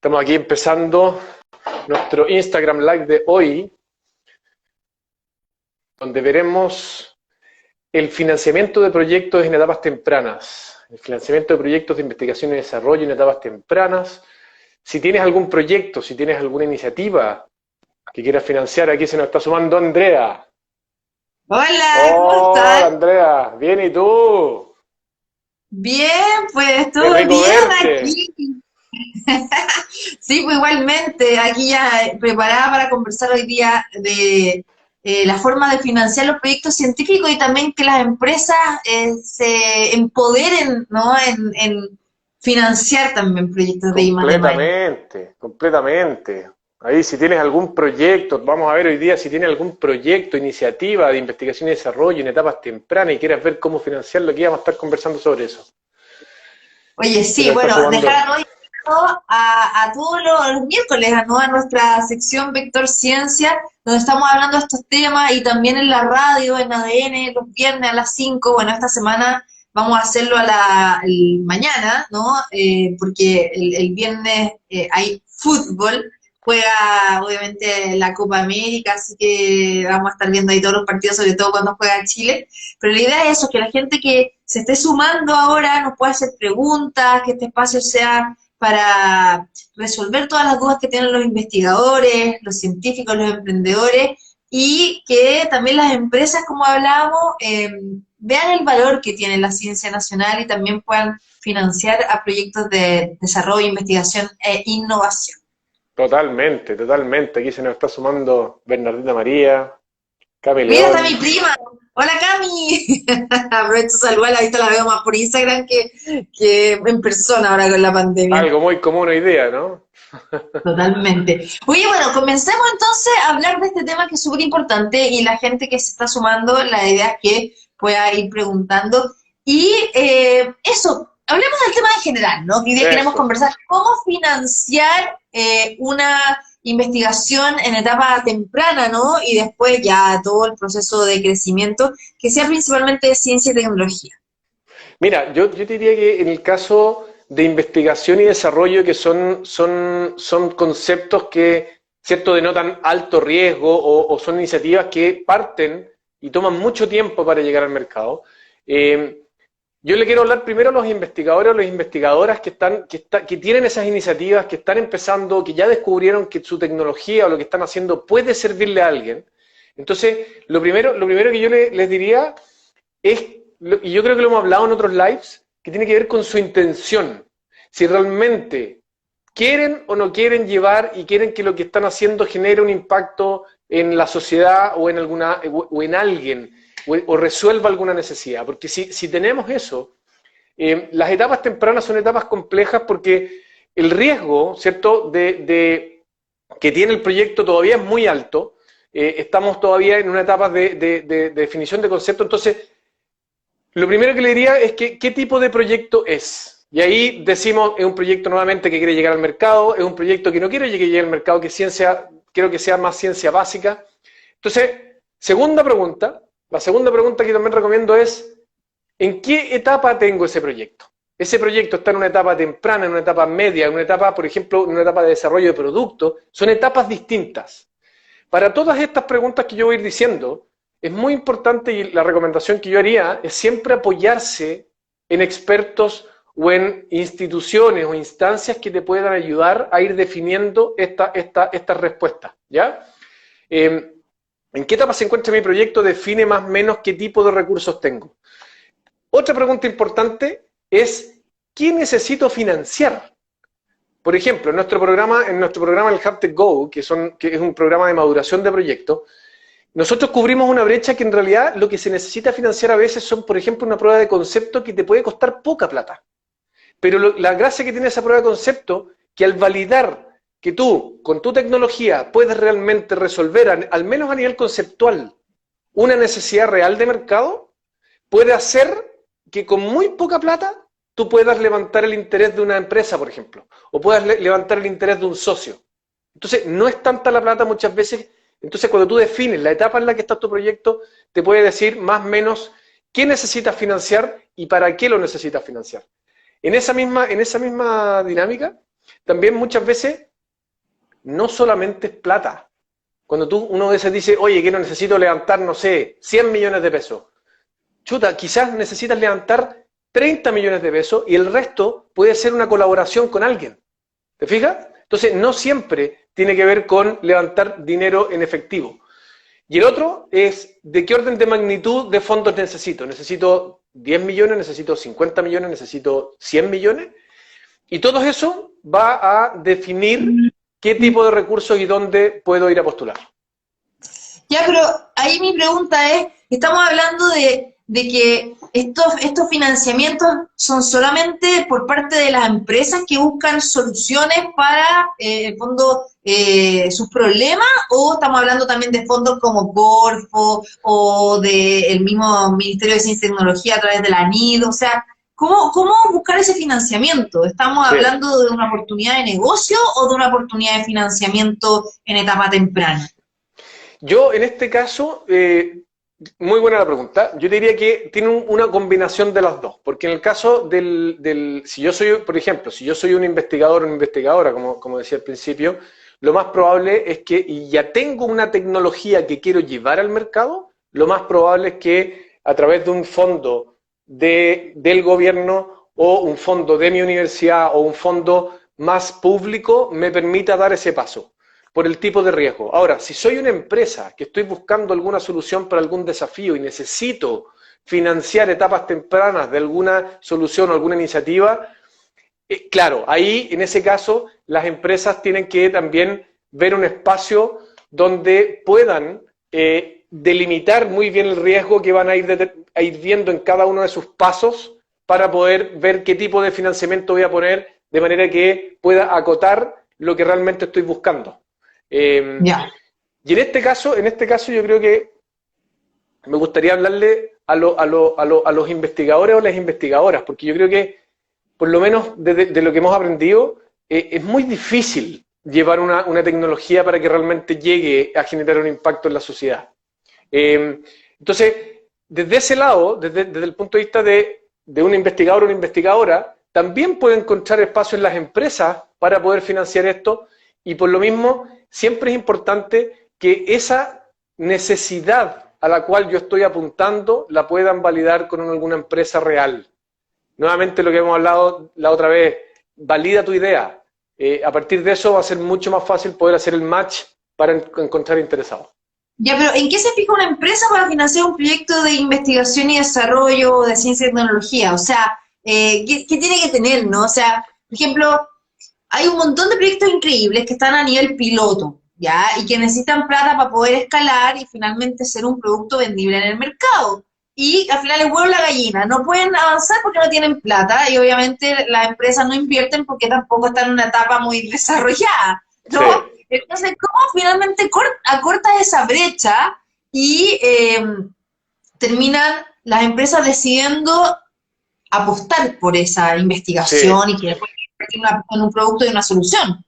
Estamos aquí empezando nuestro Instagram Live de hoy, donde veremos el financiamiento de proyectos en etapas tempranas, el financiamiento de proyectos de investigación y desarrollo en etapas tempranas. Si tienes algún proyecto, si tienes alguna iniciativa que quieras financiar, aquí se nos está sumando Andrea. Hola, ¿cómo Hola estás? Andrea, bien, ¿y tú? Bien, pues Qué todo rico bien verte. aquí. Sí, pues igualmente, aquí ya preparada para conversar hoy día de la forma de financiar los proyectos científicos y también que las empresas se empoderen, ¿no? en financiar también proyectos de I+D+I. Completamente, completamente. Ahí si tienes algún proyecto, vamos a ver hoy día si tienes algún proyecto, iniciativa de investigación y desarrollo en etapas tempranas y quieres ver cómo financiarlo, aquí vamos a estar conversando sobre eso. Oye, Se sí, nos está bueno, sumando. dejar hoy a todos los miércoles, ¿no? A nuestra sección Vector Ciencia, donde estamos hablando de estos temas y también en la radio, en ADN, los viernes a las 5. Bueno, esta semana vamos a hacerlo mañana, ¿no? Porque el viernes hay fútbol, juega obviamente la Copa América, así que vamos a estar viendo ahí todos los partidos, sobre todo cuando juega Chile. Pero la idea es eso, que la gente que se esté sumando ahora nos pueda hacer preguntas, que este espacio sea para resolver todas las dudas que tienen los investigadores, los científicos, los emprendedores, y que también las empresas, como hablábamos, vean el valor que tiene la ciencia nacional y también puedan financiar a proyectos de desarrollo, investigación e innovación. Totalmente, totalmente. Aquí se nos está sumando Bernardita María, Cami Mira, está mi León. prima. Hola, Cami. Aprovecho de saludarla, ahorita la veo más por Instagram que en persona ahora con la pandemia. Algo muy común hoy día, ¿no? Totalmente. Oye, bueno, comencemos entonces a hablar de este tema que es súper importante y la gente que se está sumando, la idea es que pueda ir preguntando. Y eso, hablemos del tema en general, ¿no? Que hoy día queremos Eso. conversar cómo financiar una investigación en etapa temprana, ¿no? Y después ya todo el proceso de crecimiento, que sea principalmente de ciencia y tecnología. Mira, yo te diría que en el caso de investigación y desarrollo, que son conceptos que, cierto, denotan alto riesgo o son iniciativas que parten y toman mucho tiempo para llegar al mercado. eh, yo le quiero hablar primero a los investigadores o las investigadoras que tienen esas iniciativas, que están empezando, que ya descubrieron que su tecnología o lo que están haciendo puede servirle a alguien. Entonces, lo primero que yo les diría es, y yo creo que lo hemos hablado en otros lives, que tiene que ver con su intención. Si realmente quieren o no quieren llevar y quieren que lo que están haciendo genere un impacto en la sociedad o en alguna o en alguien o resuelva alguna necesidad. Porque si tenemos eso, las etapas tempranas son etapas complejas porque el riesgo, ¿cierto?, de que tiene el proyecto todavía es muy alto. Estamos todavía en una etapa de definición de concepto. Entonces, lo primero que le diría es que qué tipo de proyecto es. Y ahí decimos, es un proyecto nuevamente que quiere llegar al mercado, es un proyecto que no quiere que llegue al mercado, que ciencia, quiero que sea más ciencia básica. Entonces, la segunda pregunta que también recomiendo es, ¿en qué etapa tengo ese proyecto? Ese proyecto está en una etapa temprana, en una etapa media, en una etapa, por ejemplo, en una etapa de desarrollo de producto. Son etapas distintas. Para todas estas preguntas que yo voy a ir diciendo, es muy importante y la recomendación que yo haría es siempre apoyarse en expertos o en instituciones o instancias que te puedan ayudar a ir definiendo estas respuestas, ¿ya? ¿En qué etapa se encuentra mi proyecto? Define más o menos qué tipo de recursos tengo. Otra pregunta importante es, ¿qué necesito financiar? Por ejemplo, en nuestro programa el HubTech Go, que es un programa de maduración de proyectos, nosotros cubrimos una brecha que en realidad lo que se necesita financiar a veces son, por ejemplo, una prueba de concepto que te puede costar poca plata. Pero la gracia que tiene esa prueba de concepto, que al validar que tú, con tu tecnología, puedes realmente resolver, al menos a nivel conceptual, una necesidad real de mercado, puede hacer que con muy poca plata tú puedas levantar el interés de una empresa, por ejemplo, o puedas levantar el interés de un socio. Entonces, no es tanta la plata muchas veces. Entonces, cuando tú defines la etapa en la que está tu proyecto, te puede decir más o menos qué necesitas financiar y para qué lo necesitas financiar. En esa misma dinámica, También muchas veces no solamente es plata. Cuando uno de veces dice, oye, que no necesito levantar, no sé, 100 millones de pesos. Chuta, quizás necesitas levantar 30 millones de pesos y el resto puede ser una colaboración con alguien. ¿Te fijas? Entonces, no siempre tiene que ver con levantar dinero en efectivo. Y el otro es, ¿de qué orden de magnitud de fondos necesito? ¿Necesito 10 millones? ¿Necesito 50 millones? ¿Necesito 100 millones? Y todo eso va a definir qué tipo de recursos y dónde puedo ir a postular. Ya, pero ahí mi pregunta es, estamos hablando de que estos financiamientos son solamente por parte de las empresas que buscan soluciones para, en el fondo, sus problemas, o estamos hablando también de fondos como Corfo o del mismo Ministerio de Ciencia y Tecnología a través de la NID, o sea, ¿cómo buscar ese financiamiento? ¿Estamos Sí. hablando de una oportunidad de negocio o de una oportunidad de financiamiento en etapa temprana? Yo, en este caso, muy buena la pregunta. Yo diría que tiene una combinación de las dos, porque en el caso si yo soy, por ejemplo, si yo soy un investigador o una investigadora, como decía al principio, lo más probable es que, y ya tengo una tecnología que quiero llevar al mercado, lo más probable es que a través de un fondo del gobierno o un fondo de mi universidad o un fondo más público me permita dar ese paso por el tipo de riesgo. Ahora, si soy una empresa que estoy buscando alguna solución para algún desafío y necesito financiar etapas tempranas de alguna solución o alguna iniciativa, claro, ahí en ese caso las empresas tienen que también ver un espacio donde puedan delimitar muy bien el riesgo que van a ir viendo en cada uno de sus pasos para poder ver qué tipo de financiamiento voy a poner de manera que pueda acotar lo que realmente estoy buscando. Ya. Y en este caso yo creo que me gustaría hablarle a los investigadores o las investigadoras, porque yo creo que, por lo menos de lo que hemos aprendido, es muy difícil llevar una tecnología para que realmente llegue a generar un impacto en la sociedad. Entonces, desde ese lado, desde el punto de vista de un investigador o una investigadora, también puede encontrar espacio en las empresas para poder financiar esto, y por lo mismo siempre es importante que esa necesidad a la cual yo estoy apuntando la puedan validar con alguna empresa real. Nuevamente lo que hemos hablado la otra vez, valida tu idea. A partir de eso va a ser mucho más fácil poder hacer el match para encontrar interesados. Ya, pero ¿en qué se fija una empresa para financiar un proyecto de investigación y desarrollo de ciencia y tecnología? O sea, ¿qué tiene que tener, no? O sea, por ejemplo, hay un montón de proyectos increíbles que están a nivel piloto, ¿ya? Y que necesitan plata para poder escalar y finalmente ser un producto vendible en el mercado. Y al final es huevo la gallina, no pueden avanzar porque no tienen plata y obviamente las empresas no invierten porque tampoco están en una etapa muy desarrollada, ¿no? Sí. Entonces, ¿cómo finalmente acortas esa brecha y terminan las empresas decidiendo apostar por esa investigación Sí. y que después en un producto y una solución?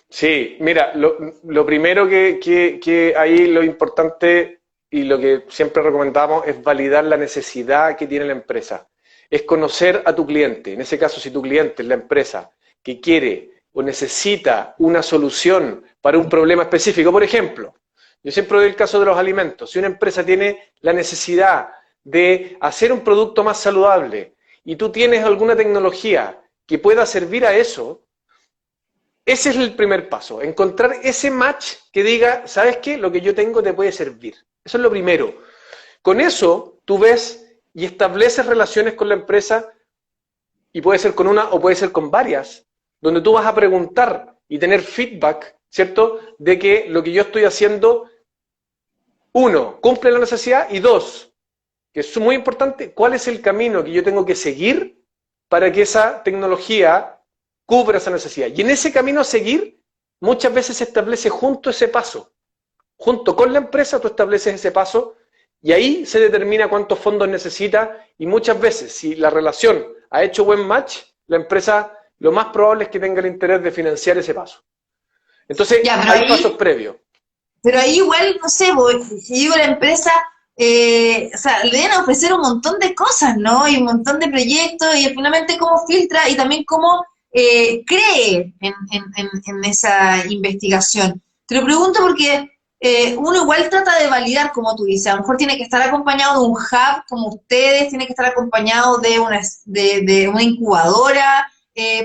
Sí, mira, lo primero que ahí lo importante y lo que siempre recomendamos es validar la necesidad que tiene la empresa. Es conocer a tu cliente. En ese caso, si tu cliente es la empresa que quiere o necesita una solución para un problema específico, por ejemplo, yo siempre doy el caso de los alimentos. Si una empresa tiene la necesidad de hacer un producto más saludable y tú tienes alguna tecnología que pueda servir a eso, ese es el primer paso, encontrar ese match que diga, ¿sabes qué? Lo que yo tengo te puede servir. Eso es lo primero. Con eso, tú ves y estableces relaciones con la empresa, y puede ser con una o puede ser con varias, donde tú vas a preguntar y tener feedback, ¿cierto? De que lo que yo estoy haciendo, uno, cumple la necesidad, y dos, que es muy importante, ¿cuál es el camino que yo tengo que seguir para que esa tecnología cubra esa necesidad? Y en ese camino a seguir, muchas veces se establece junto ese paso. Junto con la empresa tú estableces ese paso y ahí se determina cuántos fondos necesita, y muchas veces, si la relación ha hecho buen match, la empresa lo más probable es que tenga el interés de financiar ese paso. Entonces, Ya, hay pasos previos. pero ahí igual, no sé, si digo la empresa, o sea, le deben ofrecer un montón de cosas, ¿no? Y un montón de proyectos, y finalmente cómo filtra y también cómo cree en esa investigación. Te lo pregunto porque uno igual trata de validar, como tú dices, a lo mejor tiene que estar acompañado de un hub como ustedes, tiene que estar acompañado de una incubadora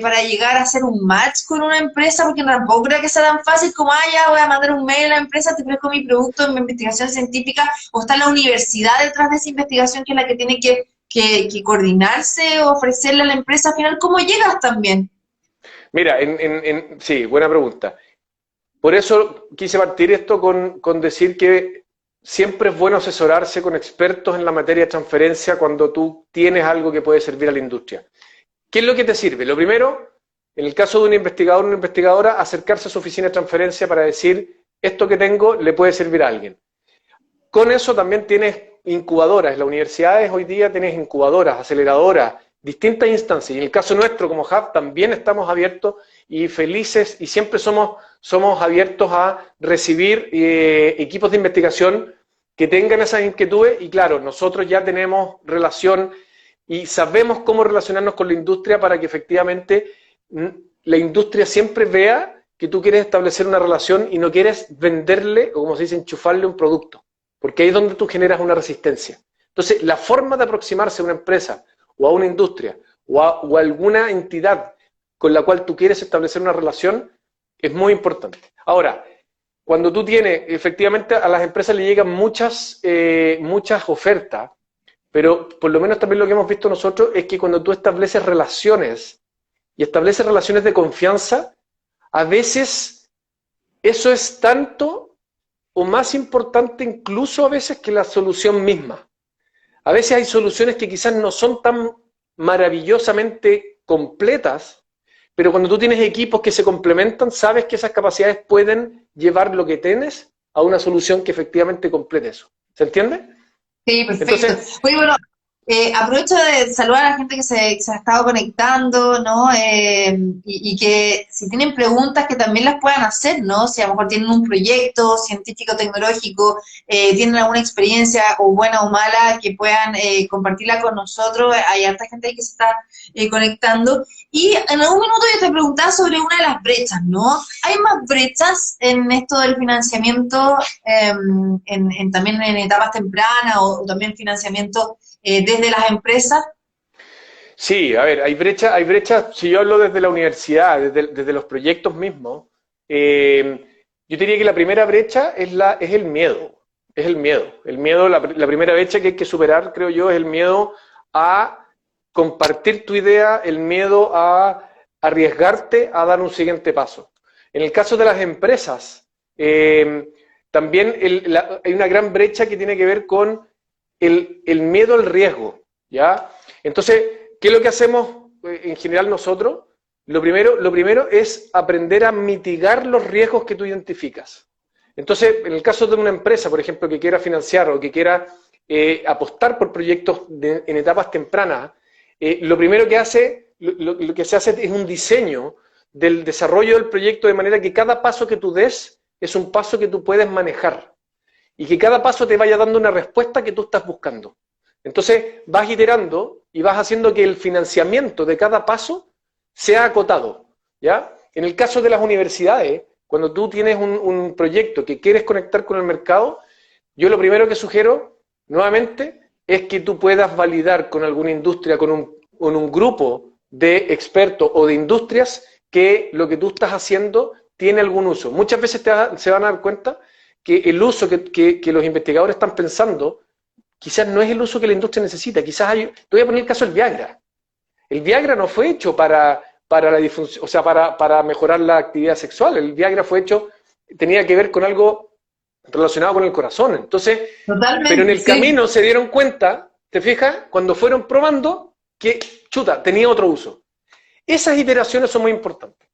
para llegar a hacer un match con una empresa, porque tampoco creo que sea tan fácil como, ya voy a mandar un mail a la empresa, te ofrezco mi producto en mi investigación científica, o está la universidad detrás de esa investigación que es la que tiene que coordinarse o ofrecerle a la empresa. Al final, ¿cómo llegas también? Mira, sí, buena pregunta. Por eso quise partir esto con decir que siempre es bueno asesorarse con expertos en la materia de transferencia cuando tú tienes algo que puede servir a la industria. ¿Qué es lo que te sirve? Lo primero, en el caso de un investigador o una investigadora, acercarse a su oficina de transferencia para decir, esto que tengo le puede servir a alguien. Con eso también tienes incubadoras. En las universidades hoy día tienes incubadoras, aceleradoras, distintas instancias. Y en el caso nuestro, como Hub, también estamos abiertos y felices y siempre somos abiertos a recibir equipos de investigación que tengan esas inquietudes. Y claro, nosotros ya tenemos relación y sabemos cómo relacionarnos con la industria para que efectivamente la industria siempre vea que tú quieres establecer una relación y no quieres venderle, o como se dice, enchufarle un producto. Porque ahí es donde tú generas una resistencia. Entonces, la forma de aproximarse a una empresa o a una industria o a alguna entidad con la cual tú quieres establecer una relación es muy importante. Ahora, cuando tú tienes, efectivamente a las empresas le llegan muchas ofertas, pero por lo menos también lo que hemos visto nosotros es que cuando tú estableces relaciones y estableces relaciones de confianza, a veces eso es tanto o más importante incluso a veces que la solución misma. A veces hay soluciones que quizás no son tan maravillosamente completas, pero cuando tú tienes equipos que se complementan, sabes que esas capacidades pueden llevar lo que tienes a una solución que efectivamente complete eso. ¿Se entiende? Sí, perfecto. Entonces, Oye, bueno, aprovecho de saludar a la gente que se ha estado conectando, ¿no? Y que si tienen preguntas que también las puedan hacer, ¿no? Si a lo mejor tienen un proyecto científico-tecnológico, tienen alguna experiencia o buena o mala que puedan compartirla con nosotros. Hay harta gente ahí que se está conectando. Y en algún minuto yo te preguntaba sobre una de las brechas, ¿no? ¿Hay más brechas en esto del financiamiento, también en etapas tempranas o también financiamiento desde las empresas? sí, a ver, hay brechas, si yo hablo desde la universidad, desde los proyectos mismos, yo diría que la primera brecha es el miedo, la primera brecha que hay que superar, creo yo, es el miedo a compartir tu idea, el miedo a arriesgarte a dar un siguiente paso. En el caso de las empresas, también hay una gran brecha que tiene que ver con el miedo al riesgo, ¿ya? Entonces, ¿qué es lo que hacemos en general nosotros? Lo primero es aprender a mitigar los riesgos que tú identificas. Entonces, en el caso de una empresa, por ejemplo, que quiera financiar o que quiera apostar por proyectos en etapas tempranas, lo primero que lo que se hace es un diseño del desarrollo del proyecto de manera que cada paso que tú des es un paso que tú puedes manejar y que cada paso te vaya dando una respuesta que tú estás buscando. Entonces vas iterando y vas haciendo que el financiamiento de cada paso sea acotado, ¿ya? En el caso de las universidades, cuando tú tienes un proyecto que quieres conectar con el mercado, yo lo primero que sugiero, nuevamente, es que tú puedas validar con alguna industria, con un grupo de expertos o de industrias que lo que tú estás haciendo tiene algún uso. Muchas veces se van a dar cuenta que el uso que los investigadores están pensando quizás no es el uso que la industria necesita. Quizás te voy a poner el caso del Viagra. El Viagra no fue hecho para la difusión, o sea, para mejorar la actividad sexual. El Viagra tenía que ver con algo relacionado con el corazón. Entonces, pero en el camino se dieron cuenta, ¿te fijas? Cuando fueron probando que, tenía otro uso. Esas iteraciones son muy importantes.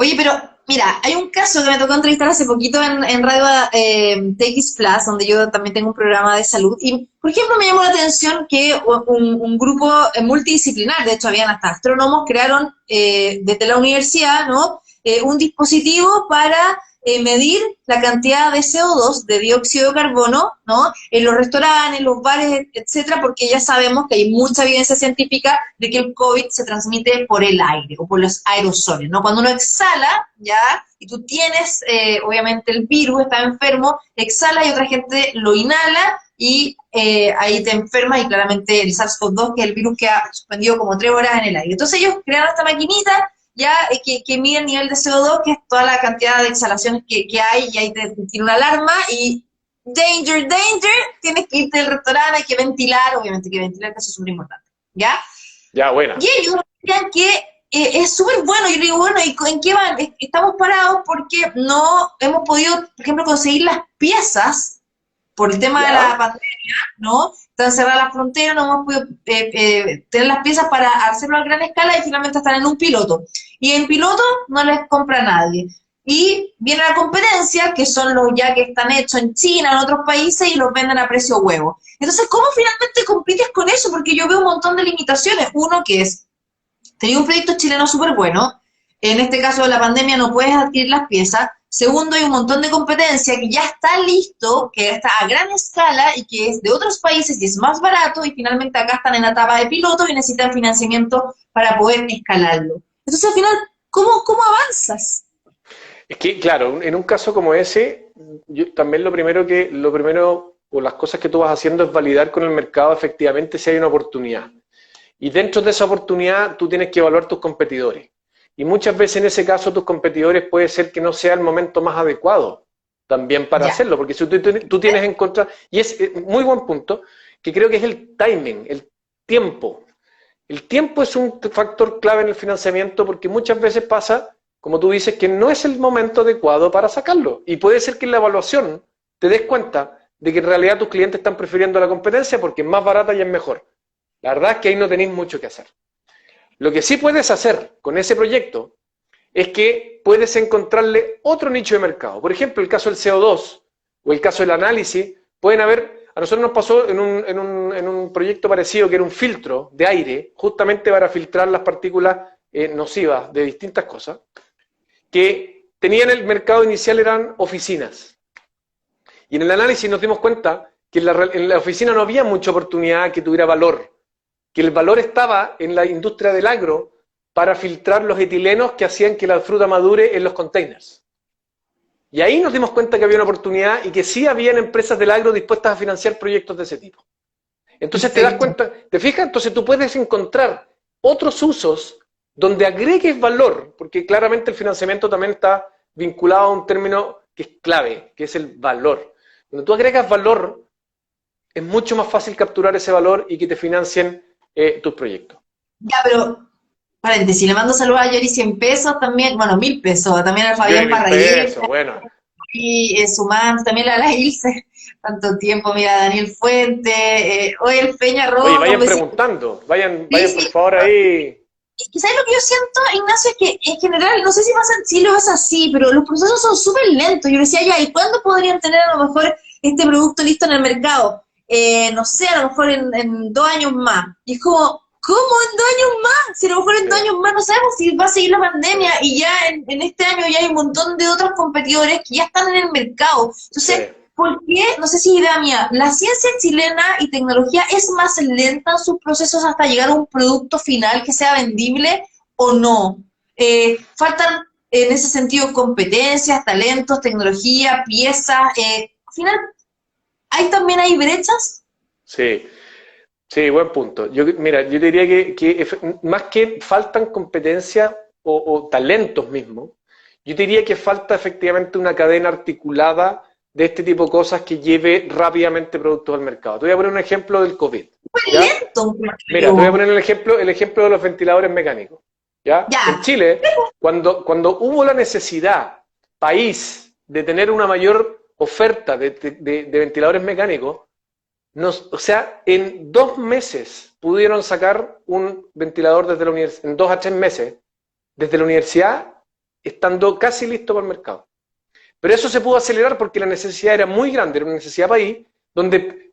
Oye, pero mira, hay un caso que me tocó entrevistar hace poquito en Radio TX Plus, donde yo también tengo un programa de salud, y por ejemplo me llamó la atención que un grupo multidisciplinar, de hecho habían hasta astrónomos, crearon desde la universidad, ¿no? Un dispositivo para medir la cantidad de CO2, de dióxido de carbono, ¿no? En los restaurantes, en los bares, etcétera, porque ya sabemos que hay mucha evidencia científica de que el COVID se transmite por el aire o por los aerosoles, ¿no? Cuando uno exhala, ya, y tú tienes, obviamente, el virus, está enfermo, exhala y otra gente lo inhala y ahí te enfermas y claramente el SARS-CoV-2, que es el virus que ha suspendido como 3 horas en el aire. Entonces ellos crearon esta maquinita ya que mide el nivel de CO2, que es toda la cantidad de exhalaciones que hay, y ahí tiene una alarma, y danger, danger, tienes que irte del restaurante, hay que ventilar, obviamente hay que ventilar, que eso es súper importante, ¿ya? Ya, buena. Y ellos decían que es súper bueno, yo digo, bueno, ¿y en qué van? Estamos parados porque no hemos podido, por ejemplo, conseguir las piezas por el tema de la pandemia, ¿no? Están cerradas las fronteras, no hemos podido tener las piezas para hacerlo a gran escala y finalmente están en un piloto. Y en piloto no les compra nadie. Y viene la competencia, que son los ya que están hechos en China, en otros países, y los venden a precio huevo. Entonces, ¿cómo finalmente compites con eso? Porque yo veo un montón de limitaciones. Uno que es, tenía un proyecto chileno súper bueno, en este caso de la pandemia no puedes adquirir las piezas. Segundo, hay un montón de competencia que ya está listo, que está a gran escala y que es de otros países y es más barato, y finalmente acá están en la etapa de piloto y necesitan financiamiento para poder escalarlo. Entonces, al final, ¿cómo avanzas? Es que, claro, en un caso como ese, yo también lo primero, o las cosas que tú vas haciendo es validar con el mercado efectivamente si hay una oportunidad. Y dentro de esa oportunidad tú tienes que evaluar tus competidores. Y muchas veces en ese caso tus competidores puede ser que no sea el momento más adecuado también para hacerlo, porque si tú tienes en contra, y es muy buen punto, que creo que es el timing, el tiempo. El tiempo es un factor clave en el financiamiento porque muchas veces pasa, como tú dices, que no es el momento adecuado para sacarlo. Y puede ser que en la evaluación te des cuenta de que en realidad tus clientes están prefiriendo la competencia porque es más barata y es mejor. La verdad es que ahí no tenéis mucho que hacer. Lo que sí puedes hacer con ese proyecto es que puedes encontrarle otro nicho de mercado. Por ejemplo, el caso del CO2 o el caso del análisis, pueden haber, a nosotros nos pasó en un proyecto parecido que era un filtro de aire, justamente para filtrar las partículas nocivas de distintas cosas, que tenían el mercado inicial eran oficinas. Y en el análisis nos dimos cuenta que en la oficina no había mucha oportunidad que tuviera valor, que el valor estaba en la industria del agro para filtrar los etilenos que hacían que la fruta madure en los containers. Y ahí nos dimos cuenta que había una oportunidad y que sí habían empresas del agro dispuestas a financiar proyectos de ese tipo. Entonces te das cuenta, ¿te fijas? Entonces tú puedes encontrar otros usos donde agregues valor, porque claramente el financiamiento también está vinculado a un término que es clave, que es el valor. Cuando tú agregas valor, es mucho más fácil capturar ese valor y que te financien tus proyectos. Ya, pero, paréntesis, le mando saludos a Yori 100 pesos también, bueno, 1000 pesos, también a Yo Fabián mil Parragués, pesos, bueno. y Sumán, también a la Ilse, tanto tiempo, mira, Daniel Fuente, hoy el Peña Oye, Rojo, vayan preguntando, vayan sí, por sí. favor ahí. Y ¿sabes lo que yo siento, Ignacio? Es que en general, no sé si pasa en Chile o es así, pero los procesos son súper lentos. Yo decía, ya, ¿y cuándo podrían tener a lo mejor este producto listo en el mercado? No sé, a lo mejor en 2 años más. Y es como, ¿cómo en 2 años más? Si a lo mejor en 2 años más no sabemos si va a seguir la pandemia y ya en este año ya hay un montón de otros competidores que ya están en el mercado. Entonces, ¿por qué? No sé si es idea mía, la ciencia chilena y tecnología es más lenta en sus procesos hasta llegar a un producto final que sea vendible o no. Faltan en ese sentido competencias, talentos, tecnología, piezas. Al final, también hay brechas. Sí, sí, buen punto. Mira, yo diría que más que faltan competencias o talentos mismos, yo diría que falta efectivamente una cadena articulada de este tipo de cosas que lleve rápidamente productos al mercado. Te voy a poner un ejemplo del COVID. Muy ¿Ya? lento. Mira, te voy a poner el ejemplo de los ventiladores mecánicos. ¿Ya? Ya. En Chile, cuando hubo la necesidad, país, de tener una mayor oferta de ventiladores mecánicos, o sea, en 2 meses pudieron sacar un ventilador desde la universidad, en 2 a 3 meses, desde la universidad, estando casi listo para el mercado. Pero eso se pudo acelerar porque la necesidad era muy grande, era una necesidad país,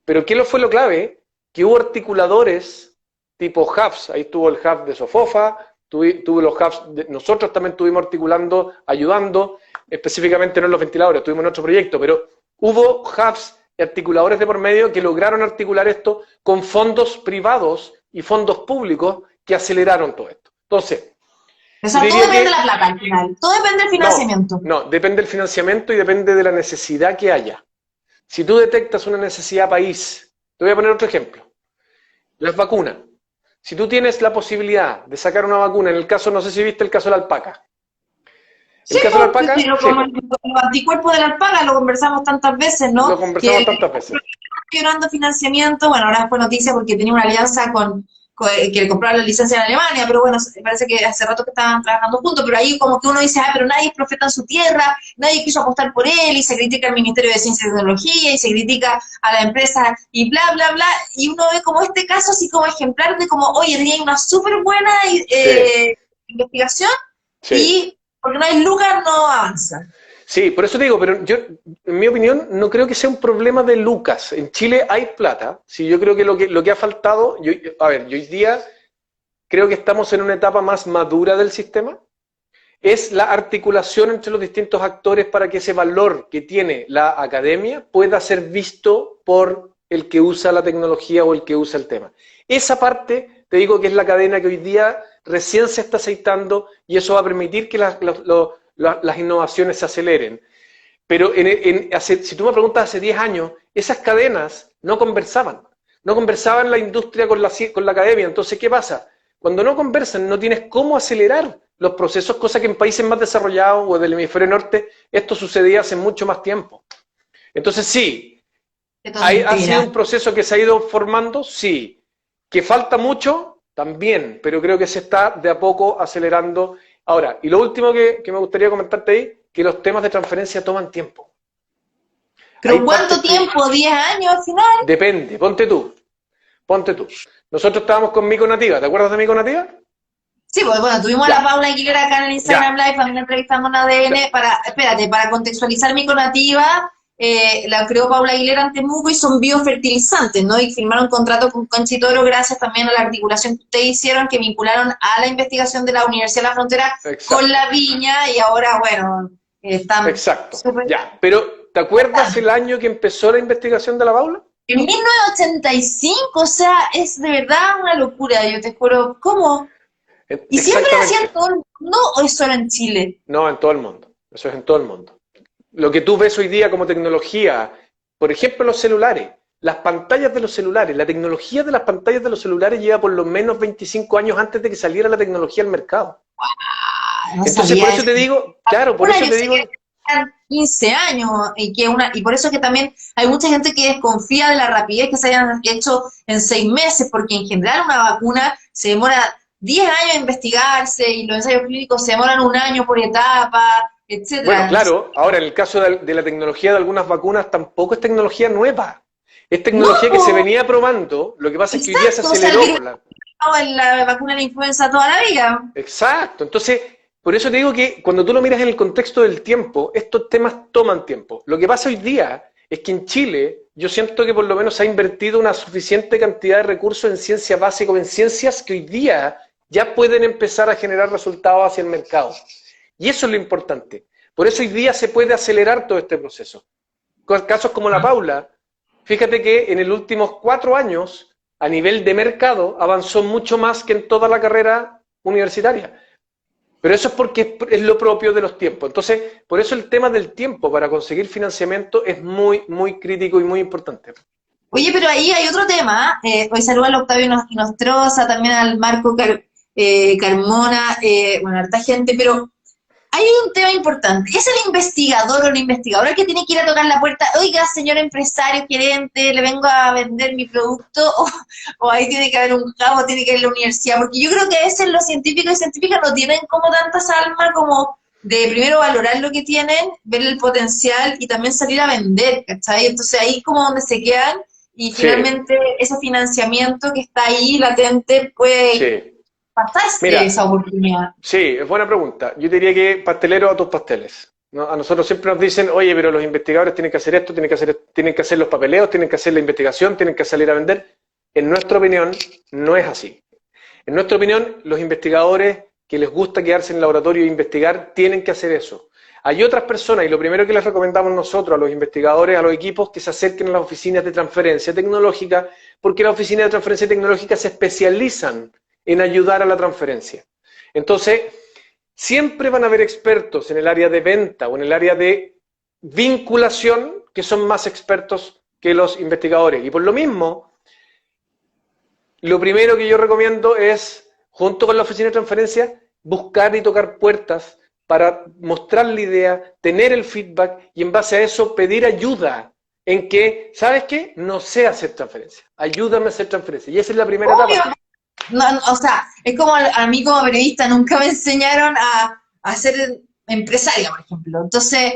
pero ¿qué fue lo clave? Que hubo articuladores tipo hubs, ahí estuvo el hub de Sofofa, tuve los hubs, nosotros también estuvimos articulando, ayudando, específicamente no en los ventiladores, estuvimos en otro proyecto, pero hubo hubs y articuladores de por medio que lograron articular esto con fondos privados y fondos públicos que aceleraron todo esto. Entonces, O sea, todo depende de la plata al final, todo depende del financiamiento. no, depende del financiamiento y depende de la necesidad que haya. Si tú detectas una necesidad país, te voy a poner otro ejemplo, las vacunas. Si tú tienes la posibilidad de sacar una vacuna, en el caso, no sé si viste el caso de la alpaca. Sí, El caso de la alpaca, como los anticuerpos de la alpaca lo conversamos tantas veces, ¿no? lo conversamos tantas veces. Llorando financiamiento, bueno, ahora fue noticia porque tenía una alianza que le compraron la licencia en Alemania, pero bueno, parece que hace rato que estaban trabajando juntos, pero ahí como que uno dice, pero nadie es profeta en su tierra, nadie quiso apostar por él, y se critica al Ministerio de Ciencia y Tecnología, y se critica a la empresa, y bla, bla, bla, y uno ve como este caso así como ejemplar de como, oye, tenía una súper buena investigación, y porque no hay lucas, no avanza. Sí, por eso te digo, pero yo, en mi opinión, no creo que sea un problema de lucas. En Chile hay plata. Sí, yo creo que lo que ha faltado, yo hoy día creo que estamos en una etapa más madura del sistema, es la articulación entre los distintos actores para que ese valor que tiene la academia pueda ser visto por el que usa la tecnología o el que usa el tema. Esa parte, te digo que es la cadena que hoy día recién se está aceitando y eso va a permitir que las innovaciones se aceleren. Pero si tú me preguntas hace 10 años, esas cadenas no conversaban. No conversaban la industria con la academia. Entonces, ¿qué pasa? Cuando no conversan, no tienes cómo acelerar los procesos, cosa que en países más desarrollados o del hemisferio norte, esto sucedía hace mucho más tiempo. Entonces, sí, ha sido un proceso que se ha ido formando, sí. Que falta mucho, también, pero creo que se está de a poco acelerando. Ahora, y lo último que me gustaría comentarte ahí, que los temas de transferencia toman tiempo. ¿Pero cuánto tiempo? ¿10 años al final? Depende, ponte tú. Nosotros estábamos con Mico Nativa, ¿te acuerdas de Mico Nativa? Sí, pues bueno, tuvimos a la Paula Aguilera acá en el Instagram Live, también entrevistamos en ADN, para contextualizar Mico Nativa, la creó Paula Aguilera en Temuco y son biofertilizantes, ¿no? Y firmaron contrato con Concha y Toro gracias también a la articulación que ustedes hicieron, que vincularon a la investigación de la Universidad de la Frontera con la viña y ahora, bueno, están... Exacto, ya, pero ¿te acuerdas el año que empezó la investigación de la Paula? En 1985, o sea, es de verdad una locura, yo te juro, ¿cómo? ¿Y siempre hacían todo el mundo o es solo en Chile? No, en todo el mundo, eso es en todo el mundo. Lo que tú ves hoy día como tecnología, por ejemplo los celulares, las pantallas de los celulares, la tecnología de las pantallas de los celulares lleva por lo menos 25 años antes de que saliera la tecnología al mercado. Wow, no. Entonces por eso te digo, claro, por eso te digo... 15 años y por eso que también hay mucha gente que desconfía de la rapidez que se hayan hecho en 6 meses, porque en general una vacuna se demora 10 años en investigarse y los ensayos clínicos se demoran 1 año por etapa, etcétera. Bueno, claro, ahora en el caso de la tecnología de algunas vacunas tampoco es tecnología nueva, es tecnología que se venía probando, lo que pasa es que hoy día se aceleró. En la vacuna de la influenza toda la vida. Exacto, entonces... Por eso te digo que cuando tú lo miras en el contexto del tiempo, estos temas toman tiempo. Lo que pasa hoy día es que en Chile yo siento que por lo menos se ha invertido una suficiente cantidad de recursos en ciencia básica o en ciencias que hoy día ya pueden empezar a generar resultados hacia el mercado. Y eso es lo importante. Por eso hoy día se puede acelerar todo este proceso. Con casos como la Paula, fíjate que en los últimos 4 años, a nivel de mercado, avanzó mucho más que en toda la carrera universitaria. Pero eso es porque es lo propio de los tiempos. Entonces, por eso el tema del tiempo para conseguir financiamiento es muy, muy crítico y muy importante. Oye, pero ahí hay otro tema. Hoy saludo al Octavio Nostroza, también al Marco Carmona, bueno, harta gente, pero hay un tema importante. ¿Es el investigador o la investigadora que tiene que ir a tocar la puerta? Oiga, señor empresario, gerente, le vengo a vender mi producto, o ahí tiene que haber un cabo, tiene que ir a la universidad, porque yo creo que a veces los científicos y científicas no tienen como tantas almas como de primero valorar lo que tienen, ver el potencial y también salir a vender, ¿cachai? Entonces ahí como donde se quedan y finalmente ese financiamiento que está ahí latente puede pasarse esa oportunidad. Sí, es buena pregunta. Yo diría que pastelero a tus pasteles, ¿no? A nosotros siempre nos dicen, oye, pero los investigadores tienen que hacer esto, tienen que hacer los papeleos, tienen que hacer la investigación, tienen que salir a vender. En nuestra opinión, no es así. En nuestra opinión, los investigadores que les gusta quedarse en el laboratorio e investigar, tienen que hacer eso. Hay otras personas, y lo primero que les recomendamos nosotros a los investigadores, a los equipos, que se acerquen a las oficinas de transferencia tecnológica, porque las oficinas de transferencia tecnológica se especializan en ayudar a la transferencia. Entonces, siempre van a haber expertos en el área de venta o en el área de vinculación que son más expertos que los investigadores. Y por lo mismo, lo primero que yo recomiendo es, junto con la oficina de transferencia, buscar y tocar puertas para mostrar la idea, tener el feedback y en base a eso pedir ayuda en que, ¿sabes qué? No sé hacer transferencia. Ayúdame a hacer transferencia. Y esa es la primera etapa. No, o sea, es como a mí como periodista nunca me enseñaron a ser empresaria, por ejemplo. Entonces,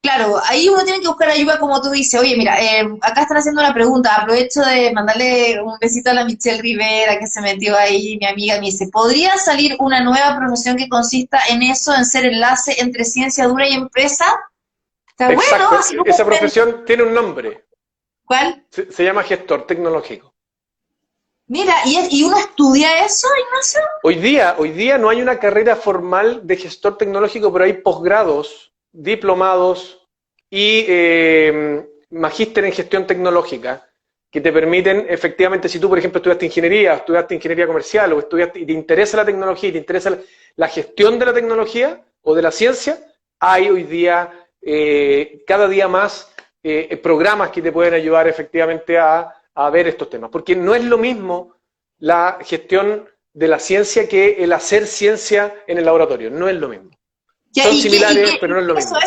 claro, ahí uno tiene que buscar ayuda como tú dices. Oye, mira, acá están haciendo una pregunta. Aprovecho de mandarle un besito a la Michelle Rivera que se metió ahí, mi amiga. Me dice, ¿podría salir una nueva profesión que consista en eso, en ser enlace entre ciencia dura y empresa? Está Exacto. bueno, así como Esa profesión tiene un nombre. ¿Cuál? Se llama gestor tecnológico. Mira, ¿y uno estudia eso, Ignacio? Hoy día no hay una carrera formal de gestor tecnológico, pero hay posgrados, diplomados y magíster en gestión tecnológica que te permiten, efectivamente, si tú, por ejemplo, estudiaste ingeniería comercial o estudiaste y te interesa la tecnología y te interesa la gestión de la tecnología o de la ciencia, hay hoy día, cada día más, programas que te pueden ayudar efectivamente a ver estos temas. Porque no es lo mismo la gestión de la ciencia que el hacer ciencia en el laboratorio. No es lo mismo. Son similares, pero no es lo mismo.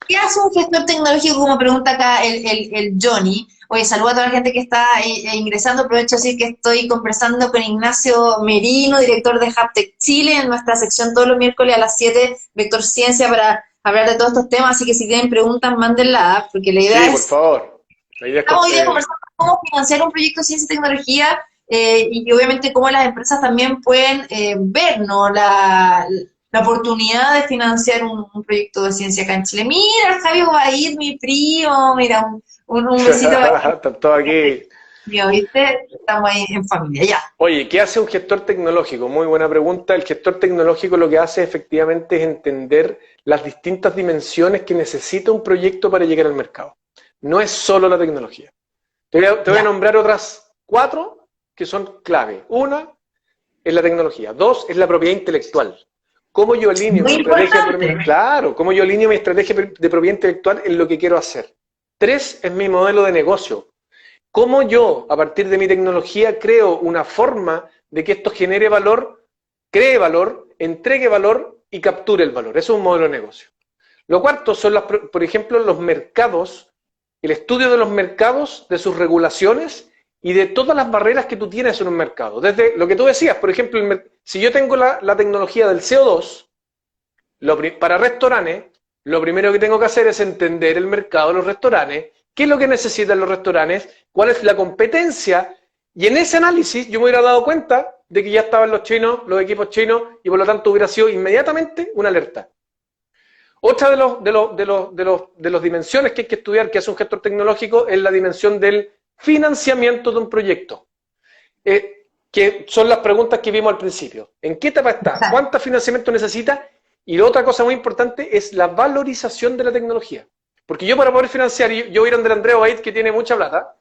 ¿Qué hace un gestor tecnológico, como pregunta acá el Johnny? Oye, saludo a toda la gente que está ingresando. Aprovecho de decir que estoy conversando con Ignacio Merino, director de Haptech Chile, en nuestra sección todos los miércoles a las 7, Vector Ciencia, para hablar de todos estos temas. Así que si tienen preguntas, mándenla, porque la idea por favor. La idea es estamos hoy día conversando cómo financiar un proyecto de ciencia y tecnología y obviamente cómo las empresas también pueden ver, ¿no?, la oportunidad de financiar un proyecto de ciencia acá en Chile. Mira, Javier va a ir, mi primo, mira, un besito. Están todos aquí. ¿Viste? Estamos ahí en familia, ya. Oye, ¿qué hace un gestor tecnológico? Muy buena pregunta. El gestor tecnológico lo que hace efectivamente es entender las distintas dimensiones que necesita un proyecto para llegar al mercado. No es solo la tecnología. Te voy a nombrar otras 4 que son clave. Una es la tecnología. 2 es la propiedad intelectual. ¿Cómo yo alineo mi estrategia? Claro, ¿cómo yo alineo mi estrategia de propiedad intelectual en lo que quiero hacer? 3 es mi modelo de negocio. ¿Cómo yo, a partir de mi tecnología, creo una forma de que esto genere valor, cree valor, entregue valor y capture el valor? Eso es un modelo de negocio. Lo cuarto son, por ejemplo, los mercados, el estudio de los mercados, de sus regulaciones y de todas las barreras que tú tienes en un mercado. Desde lo que tú decías, por ejemplo, si yo tengo la tecnología del CO2, para restaurantes, lo primero que tengo que hacer es entender el mercado de los restaurantes, qué es lo que necesitan los restaurantes, cuál es la competencia, y en ese análisis yo me hubiera dado cuenta de que ya estaban los chinos, los equipos chinos, y por lo tanto hubiera sido inmediatamente una alerta. Otra de las dimensiones que hay que estudiar, que hace un gestor tecnológico, es la dimensión del financiamiento de un proyecto. Que son las preguntas que vimos al principio. ¿En qué etapa está? ¿Cuánto financiamiento necesita? Y la otra cosa muy importante es la valorización de la tecnología. Porque yo para poder financiar, yo voy a ir a Andrea Obaid, que tiene mucha plata,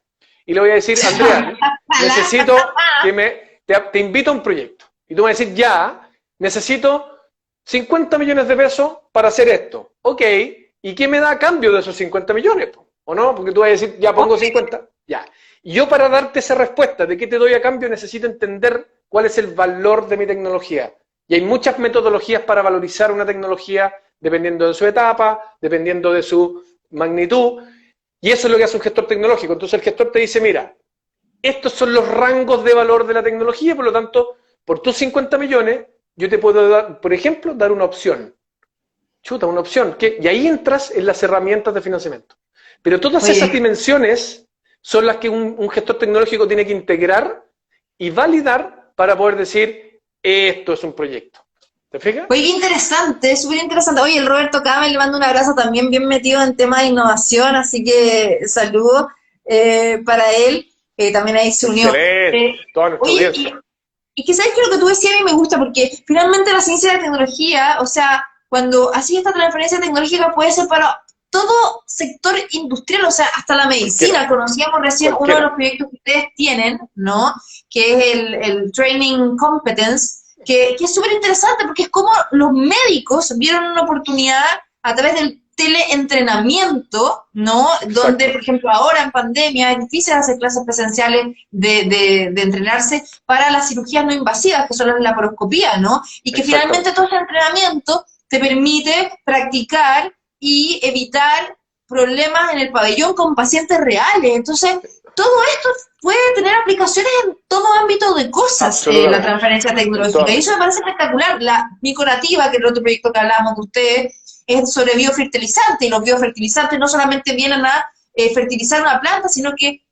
y le voy a decir, Andrea, necesito que te invito a un proyecto. Y tú me vas a decir, ya, necesito 50 millones de pesos para hacer esto. Ok, ¿y qué me da a cambio de esos 50 millones? ¿O no? Porque tú vas a decir, ya pongo 50, ya. Y yo para darte esa respuesta de qué te doy a cambio necesito entender cuál es el valor de mi tecnología. Y hay muchas metodologías para valorizar una tecnología dependiendo de su etapa, dependiendo de su magnitud, y eso es lo que hace un gestor tecnológico. Entonces el gestor te dice, mira, estos son los rangos de valor de la tecnología, por lo tanto, por tus 50 millones, yo te puedo dar, por ejemplo, dar una opción. Chuta, una opción. Y ahí entras en las herramientas de financiamiento. Pero todas esas dimensiones son las que un gestor tecnológico tiene que integrar y validar para poder decir, esto es un proyecto. ¿Te fijas? Oye, qué interesante, súper interesante. Oye, el Roberto Came le mando un abrazo, también bien metido en temas de innovación, así que saludo para él, también ahí se unió. Oye, y que sabes que lo que tú decías a mí me gusta, porque finalmente la ciencia y la tecnología, o sea, cuando así esta transferencia tecnológica puede ser para todo sector industrial, o sea, hasta la medicina. Conocíamos recién uno de los proyectos que ustedes tienen, ¿no? Que es el Training Competence, que es súper interesante porque es como los médicos vieron una oportunidad a través del teleentrenamiento, ¿no? Exacto. Donde, por ejemplo, ahora en pandemia es difícil hacer clases presenciales de entrenarse para las cirugías no invasivas, que son las laparoscopías, ¿no? Y que finalmente todo ese entrenamiento te permite practicar y evitar problemas en el pabellón con pacientes reales. Entonces, todo esto puede tener aplicaciones en todo ámbito de cosas, la transferencia tecnológica. Y eso me parece espectacular. La Miconativa, que es el otro proyecto que hablábamos de ustedes, es sobre biofertilizantes, y los biofertilizantes no solamente vienen a fertilizar una planta, sino que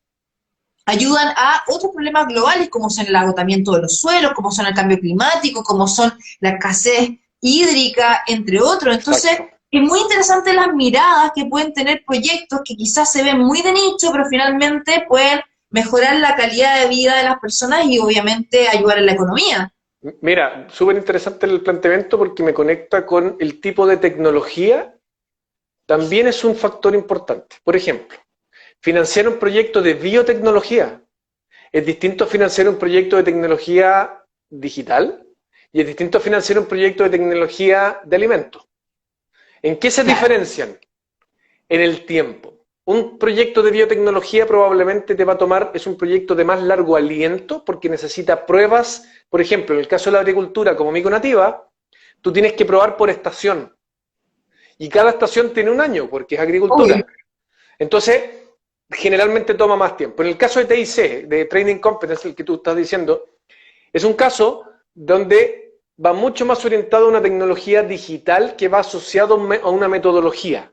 ayudan a otros problemas globales, como son el agotamiento de los suelos, como son el cambio climático, como son la escasez hídrica, entre otros. Entonces, es muy interesante las miradas que pueden tener proyectos que quizás se ven muy de nicho, pero finalmente pueden mejorar la calidad de vida de las personas y obviamente ayudar en la economía. Mira, súper interesante el planteamiento porque me conecta con el tipo de tecnología, también es un factor importante. Por ejemplo, financiar un proyecto de biotecnología es distinto a financiar un proyecto de tecnología digital y es distinto a financiar un proyecto de tecnología de alimentos. ¿En qué se diferencian? En el tiempo. Un proyecto de biotecnología probablemente te va a tomar, es un proyecto de más largo aliento porque necesita pruebas. Por ejemplo, en el caso de la agricultura, como Miconativa, tú tienes que probar por estación. Y cada estación tiene un año porque es agricultura. Entonces, generalmente toma más tiempo. En el caso de TIC, de Training Competence, el que tú estás diciendo, es un caso donde va mucho más orientado a una tecnología digital que va asociado a una metodología.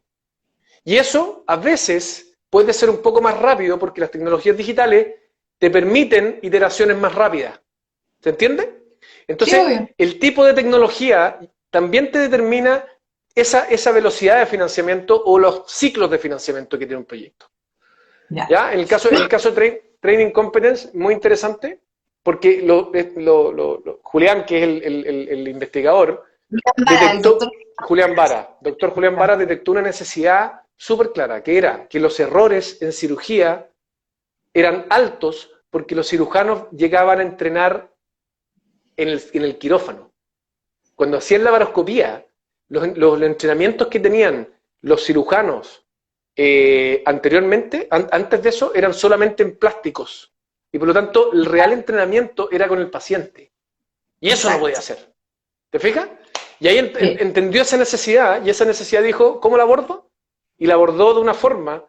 Y eso, a veces, puede ser un poco más rápido porque las tecnologías digitales te permiten iteraciones más rápidas. ¿Se entiende? Entonces, el tipo de tecnología también te determina esa velocidad de financiamiento o los ciclos de financiamiento que tiene un proyecto. ¿Ya? En el caso de Training Competence, muy interesante, porque Julián, que es el investigador, Julián Vara detectó una necesidad súper clara, que era que los errores en cirugía eran altos porque los cirujanos llegaban a entrenar en el quirófano. Cuando hacían laparoscopía, los entrenamientos que tenían los cirujanos anteriormente, antes de eso, eran solamente en plásticos. Y por lo tanto, el real entrenamiento era con el paciente. Y eso no podía hacer. ¿Te fijas? Y ahí entendió esa necesidad, y esa necesidad dijo, ¿cómo la abordo? Y la abordó de una forma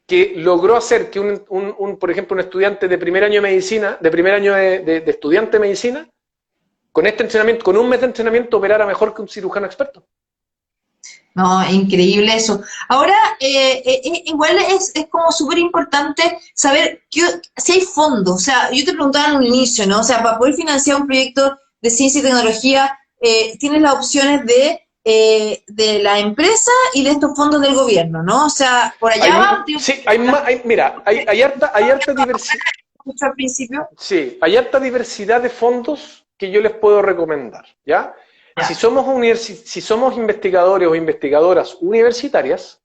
que logró hacer que por ejemplo, un estudiante de primer año de medicina, de primer año de estudiante de medicina, con este entrenamiento, con un mes de entrenamiento, operara mejor que un cirujano experto. No, increíble eso. Ahora, igual es como súper importante saber si hay fondos. O sea, yo te preguntaba en un inicio, ¿no? O sea, para poder financiar un proyecto de ciencia y tecnología, tienes las opciones de la empresa y de estos fondos del gobierno, ¿no? O sea, por allá va... Sí, hay harta diversidad. Al principio. Sí, hay harta diversidad de fondos que yo les puedo recomendar, ¿ya? Si somos investigadores o investigadoras universitarias,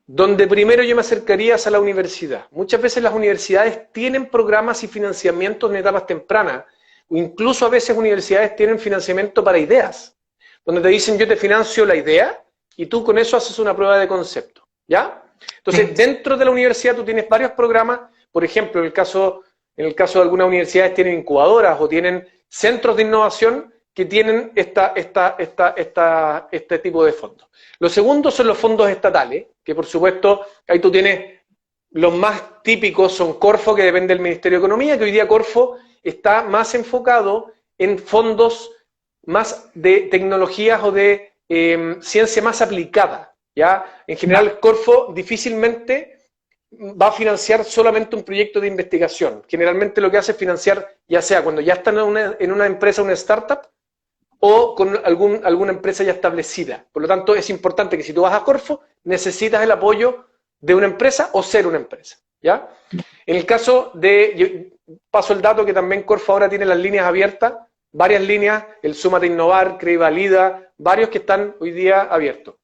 donde primero yo me acercaría es a la universidad. Muchas veces las universidades tienen programas y financiamientos en etapas tempranas, o incluso a veces universidades tienen financiamiento para ideas, donde te dicen yo te financio la idea y tú con eso haces una prueba de concepto, ¿ya? Entonces, dentro de la universidad tú tienes varios programas, por ejemplo, en el caso de algunas universidades tienen incubadoras o tienen centros de innovación que tienen este tipo de fondos. Lo segundo son los fondos estatales, que por supuesto, ahí tú tienes, los más típicos son Corfo, que depende del Ministerio de Economía, que hoy día Corfo está más enfocado en fondos más de tecnologías o de ciencia más aplicada, ¿ya? En general, Corfo difícilmente va a financiar solamente un proyecto de investigación. Generalmente lo que hace es financiar, ya sea cuando ya están en una empresa, una startup, o con alguna empresa ya establecida. Por lo tanto, es importante que si tú vas a Corfo, necesitas el apoyo de una empresa o ser una empresa, ¿ya? En el caso yo paso el dato que también Corfo ahora tiene las líneas abiertas, varias líneas, el Súmate a Innovar, Credivalida, varios que están hoy día abiertos.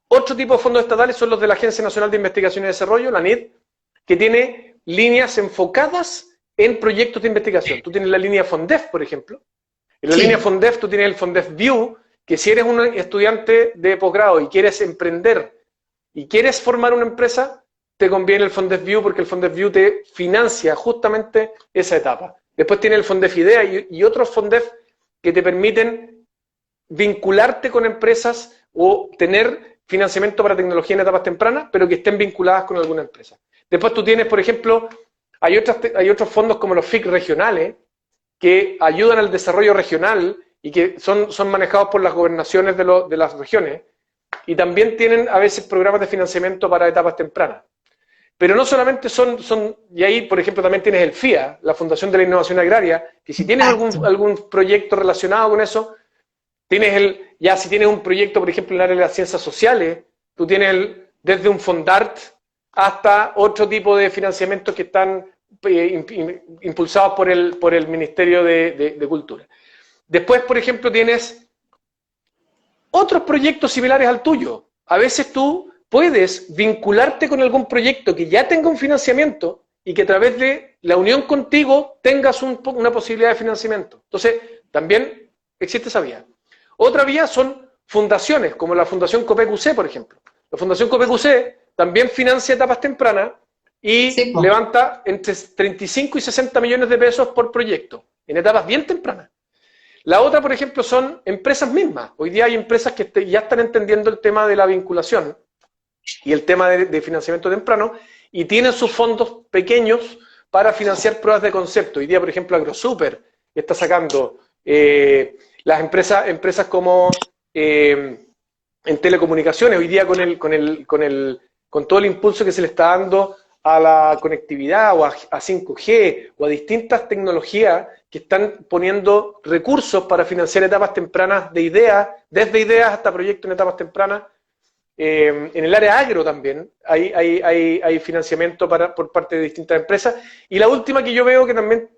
Otro tipo de fondos estatales son los de la Agencia Nacional de Investigación y Desarrollo, la NID, que tiene líneas enfocadas en proyectos de investigación. Tú tienes la línea FONDEF, por ejemplo. En la línea FONDEF tú tienes el FONDEF View, que si eres un estudiante de posgrado y quieres emprender y quieres formar una empresa, te conviene el FONDEF View porque el FONDEF View te financia justamente esa etapa. Después tiene el FONDEF IDEA y otros FONDEF que te permiten vincularte con empresas o tener financiamiento para tecnología en etapas tempranas, pero que estén vinculadas con alguna empresa. Después tú tienes, por ejemplo, hay otros fondos como los FIC regionales que ayudan al desarrollo regional y que son manejados por las gobernaciones de las regiones y también tienen a veces programas de financiamiento para etapas tempranas. Pero no solamente y ahí, por ejemplo, también tienes el FIA, la Fundación de la Innovación Agraria, que si tienes algún proyecto relacionado con eso, ya si tienes un proyecto, por ejemplo, en el área de las ciencias sociales, tú tienes desde un Fondart hasta otro tipo de financiamientos que están impulsados por el Ministerio de Cultura. Después, por ejemplo, tienes otros proyectos similares al tuyo. A veces tú puedes vincularte con algún proyecto que ya tenga un financiamiento y que a través de la unión contigo tengas una posibilidad de financiamiento. Entonces, también existe esa vía. Otra vía son fundaciones, como la Fundación COPEC-UC, por ejemplo. La Fundación COPEC-UC también financia etapas tempranas y levanta entre 35 y 60 millones de pesos por proyecto, en etapas bien tempranas. La otra, por ejemplo, son empresas mismas. Hoy día hay empresas que ya están entendiendo el tema de la vinculación y el tema de financiamiento temprano y tienen sus fondos pequeños para financiar pruebas de concepto. Hoy día, por ejemplo, AgroSuper está sacando las empresas como en telecomunicaciones, hoy día con todo el impulso que se le está dando a la conectividad o a 5G o a distintas tecnologías que están poniendo recursos para financiar etapas tempranas de ideas, desde ideas hasta proyectos en etapas tempranas. En el área agro también hay financiamiento por parte de distintas empresas. Y la última que yo veo que también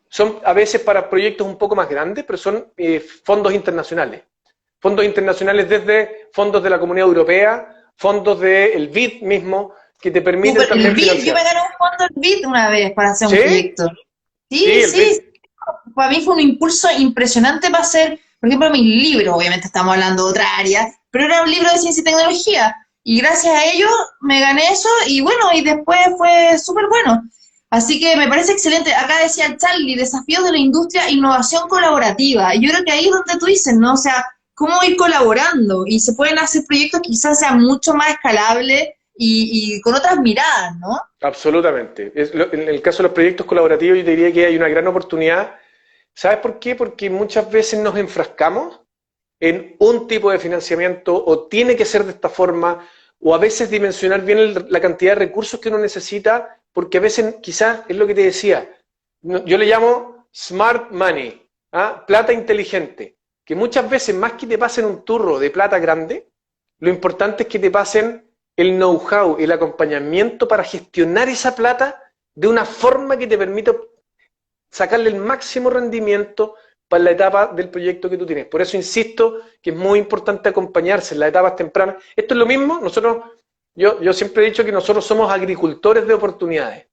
son a veces para proyectos un poco más grandes, pero son fondos internacionales. Fondos internacionales desde fondos de la Comunidad Europea, fondos del BID mismo, que te permiten también el BID, financiar. yo me gané un fondo del BID una vez para hacer un proyecto. Sí. Para mí fue un impulso impresionante para hacer, por ejemplo, mis libros, obviamente estamos hablando de otra área, pero era un libro de ciencia y tecnología, y gracias a ello me gané eso, y bueno, y después fue súper bueno. Así que me parece excelente. Acá decía Charlie, desafíos de la industria, innovación colaborativa. Y yo creo que ahí es donde tú dices, ¿no? O sea, cómo ir colaborando, y se pueden hacer proyectos que quizás sean mucho más escalables y con otras miradas, ¿no? Absolutamente. En el caso de los proyectos colaborativos yo diría que hay una gran oportunidad. ¿Sabes por qué? Porque muchas veces nos enfrascamos en un tipo de financiamiento o tiene que ser de esta forma o a veces dimensionar bien la cantidad de recursos que uno necesita porque a veces quizás es lo que te decía. Yo le llamo smart money, plata inteligente, que muchas veces más que te pasen un turro de plata grande, lo importante es que te pasen el know-how, el acompañamiento para gestionar esa plata de una forma que te permita sacarle el máximo rendimiento para la etapa del proyecto que tú tienes. Por eso insisto que es muy importante acompañarse en las etapas tempranas. Esto es lo mismo, yo siempre he dicho que nosotros somos agricultores de oportunidades.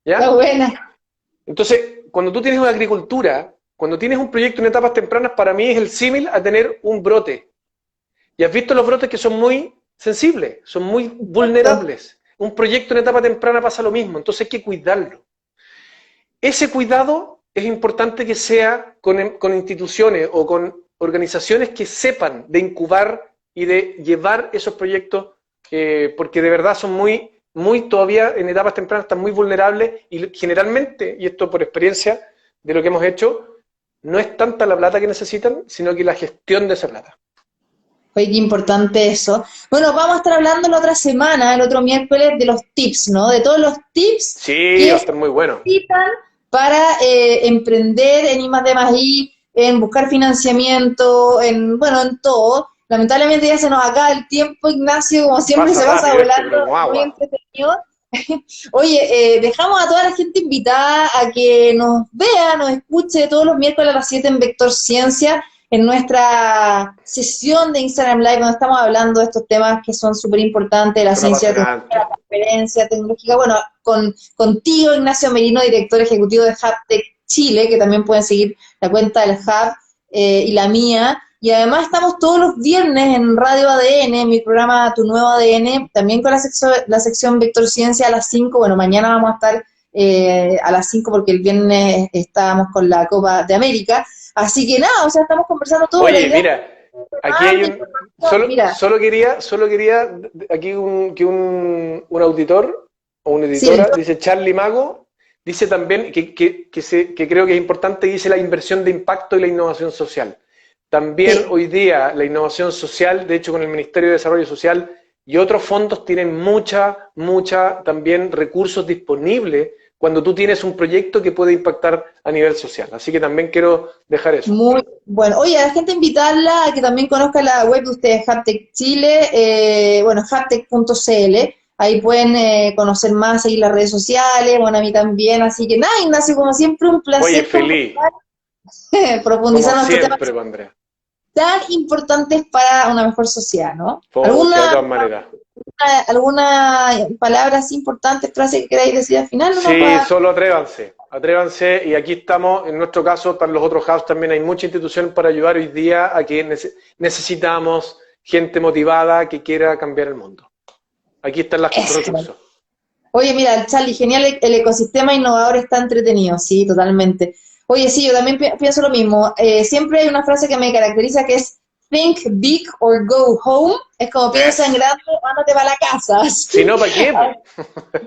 ¿Ya? Está buena. Entonces, cuando tú tienes una agricultura, cuando tienes un proyecto en etapas tempranas, para mí es el símil a tener un brote. Y has visto los brotes que son muy sensibles, son muy vulnerables. Un proyecto en etapa temprana pasa lo mismo, entonces hay que cuidarlo. Ese cuidado es importante que sea con instituciones o con organizaciones que sepan de incubar y de llevar esos proyectos, porque de verdad son muy todavía en etapas tempranas están muy vulnerables y generalmente, y esto por experiencia de lo que hemos hecho, no es tanta la plata que necesitan, sino que la gestión de esa plata. Oye, qué importante eso. Bueno, vamos a estar hablando la otra semana, el otro miércoles, de los tips, ¿no? De todos los tips sí, va a estar muy bueno. Para emprender en I+D+I, en buscar financiamiento, en todo. Lamentablemente ya se nos acaba el tiempo, Ignacio, como siempre se pasa volando, muy entretenido. Oye, dejamos a toda la gente invitada a que nos vea, nos escuche todos los miércoles a las 7 en Vector Ciencia. en nuestra sesión de Instagram Live, donde estamos hablando de estos temas que son súper importantes, la Son ciencia, apasionantes. la transferencia tecnológica. Bueno, contigo, Ignacio Merino, director ejecutivo de HubTech Chile, que también pueden seguir la cuenta del Hub y la mía. Y además estamos todos los viernes en Radio ADN, mi programa Tu Nuevo ADN, también con la sección Vector Ciencia a las 5. Bueno, mañana vamos a estar a las 5 porque el viernes estábamos con la Copa de América. Así que nada, o sea, estamos conversando todo. Oye, mira, aquí hay Mira. solo quería aquí que un auditor o una editora, Sí, dice Charlie Mago, dice también que creo que es importante, dice la inversión de impacto y la innovación social. También sí. hoy día la innovación social, de hecho con el Ministerio de Desarrollo Social y otros fondos tienen mucha también recursos disponibles cuando tú tienes un proyecto que puede impactar a nivel social. Así que también quiero dejar eso. Muy bueno. Oye, a la gente invitarla a que también conozca la web de ustedes, HubTech Chile, bueno, hubtech.cl. Ahí pueden conocer más, seguir las redes sociales, bueno, a mí también. Así que nada, Ignacio, como siempre, un Oye, placer feliz, profundizar como en estos temas siempre, pues, Andrea. tan importantes para una mejor sociedad, ¿no? Porque de todas maneras. ¿Alguna palabra así importante, frase que queráis decir al final? ¿O no? Sí, solo atrévanse y aquí estamos, en nuestro caso, para los otros hubs también hay mucha institución para ayudar hoy día a que necesitamos gente motivada que quiera cambiar el mundo. Aquí están los recursos. Oye, mira, Charlie, genial, el ecosistema innovador está entretenido, sí, totalmente. Oye, sí, yo también pienso lo mismo. Siempre hay una frase que me caracteriza que es think big or go home. Es como piensa en grande, ándate para la casa. Si no, ¿para qué?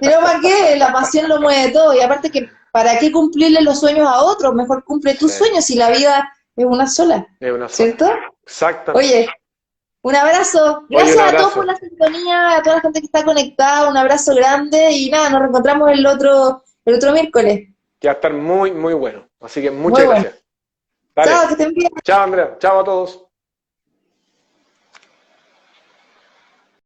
Si no, ¿para qué? La pasión lo mueve todo. Y aparte que, ¿para qué cumplirle los sueños a otros? Mejor cumple tus sueños si la vida es una sola. Es una sola. ¿Cierto? Exactamente. Oye, un abrazo. Gracias Oye, un a todos abrazo. por la sintonía, a toda la gente que está conectada. Un abrazo grande y nada, nos reencontramos el otro miércoles. Que va a estar muy bueno. Así que Muy muchas bueno. gracias. Dale. Chao, que estén bien. Chao, Andrea. Chao a todos.